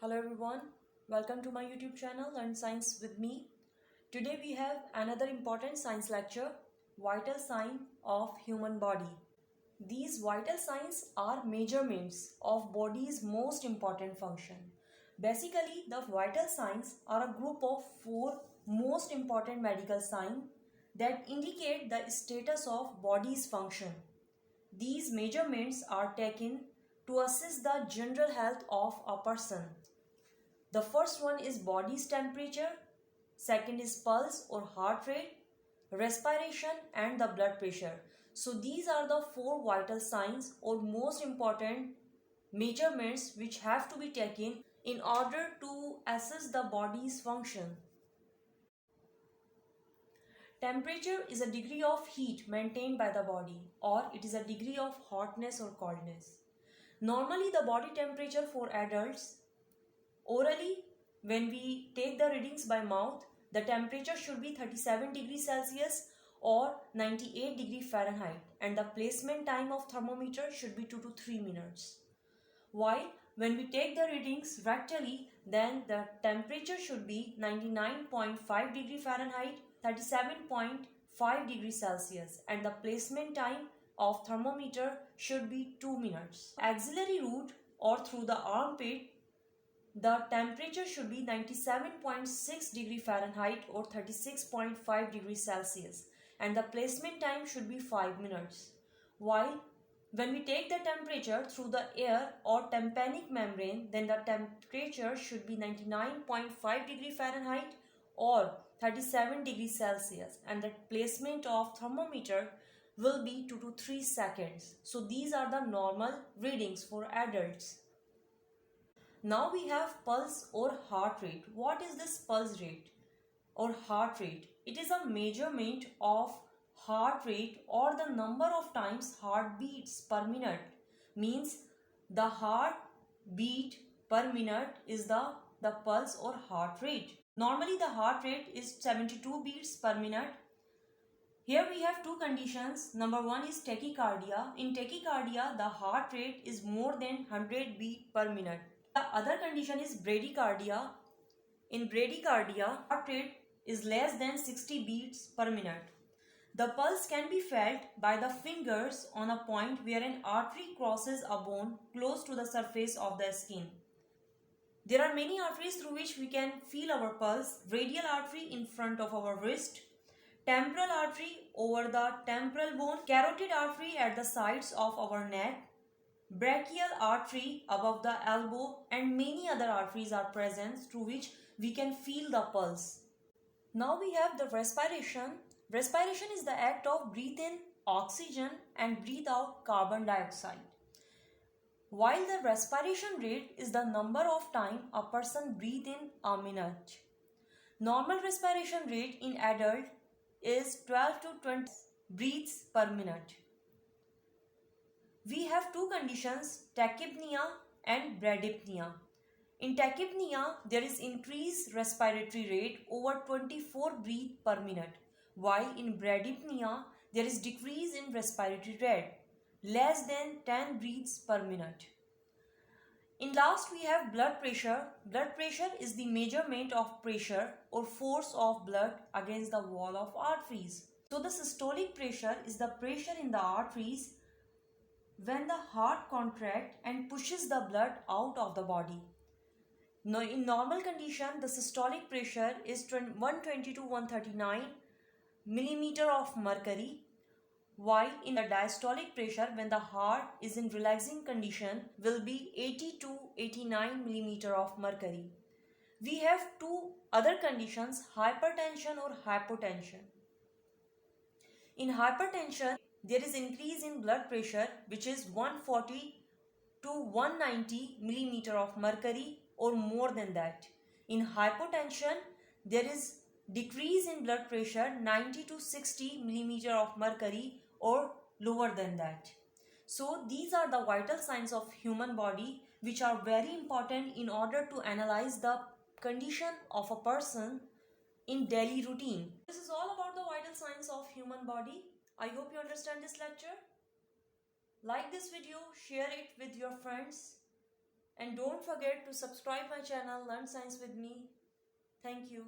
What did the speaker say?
Hello everyone, welcome to my YouTube channel Learn Science with me. Today we have another important science lecture, Vital Sign of Human Body. These vital signs are measurements of body's most important function. Basically, the vital signs are a group of 4 most important medical signs that indicate the status of body's function. These measurements are taken to assess the general health of a person. The first one is body's temperature, second is pulse or heart rate, respiration and the blood pressure. So these are the 4 vital signs or most important measurements which have to be taken in order to assess the body's function. Temperature is a degree of heat maintained by the body, or it is a degree of hotness or coldness. Normally the body temperature for adults orally, when we take the readings by mouth, the temperature should be 37 degrees Celsius or 98 degrees Fahrenheit, and the placement time of thermometer should be 2 to 3 minutes. While when we take the readings rectally, then the temperature should be 99.5 degrees Fahrenheit, 37.5 degrees Celsius, and the placement time of thermometer should be 2 minutes. Axillary route or through the armpit, the temperature should be 97.6 degrees Fahrenheit or 36.5 degrees Celsius, and the placement time should be 5 minutes. While when we take the temperature through the air or tympanic membrane, then the temperature should be 99.5 degrees Fahrenheit or 37 degrees Celsius, and the placement of thermometer will be 2 to 3 seconds. So these are the normal readings for adults. Now we have pulse or heart rate. What is this pulse rate or heart rate? It is a measurement of heart rate or the number of times heart beats per minute. Means the heart beat per minute is the pulse or heart rate. Normally the heart rate is 72 beats per minute. Here we have two conditions. Number one is tachycardia. In tachycardia, the heart rate is more than 100 beats per minute. The other condition is bradycardia. In bradycardia, heart rate is less than 60 beats per minute. The pulse can be felt by the fingers on a point where an artery crosses a bone close to the surface of the skin. There are many arteries through which we can feel our pulse. Radial artery in front of our wrist, temporal artery over the temporal bone, carotid artery at the sides of our neck, brachial artery above the elbow, and many other arteries are present through which we can feel the pulse. Now we have the respiration. Respiration is the act of breathe in oxygen and breathe out carbon dioxide. While the respiration rate is the number of time a person breathes in a minute. Normal respiration rate in adult is 12 to 20 breaths per minute. We have two conditions, tachypnea and bradypnea. In tachypnea, there is increased respiratory rate over 24 breaths per minute, while in bradypnea, there is decrease in respiratory rate, less than 10 breaths per minute. In last, we have blood pressure. Blood pressure is the measurement of pressure or force of blood against the wall of arteries. So the systolic pressure is the pressure in the arteries when the heart contracts and pushes the blood out of the body. Now, in normal condition, the systolic pressure is 120 to 139 millimeter of mercury, while in the diastolic pressure, when the heart is in relaxing condition, will be 80 to 89 millimeter of mercury. We have two other conditions, hypertension or hypotension. In hypertension, there is increase in blood pressure which is 140 to 190 millimeter of mercury or more than that. In hypotension, there is decrease in blood pressure 90 to 60 millimeter of mercury or lower than that. So these are the vital signs of human body which are very important in order to analyze the condition of a person in daily routine. This is all about the vital signs of human body. I hope you understand this lecture. Like this video, share it with your friends, And don't forget to subscribe my channel Learn Science with me. Thank you.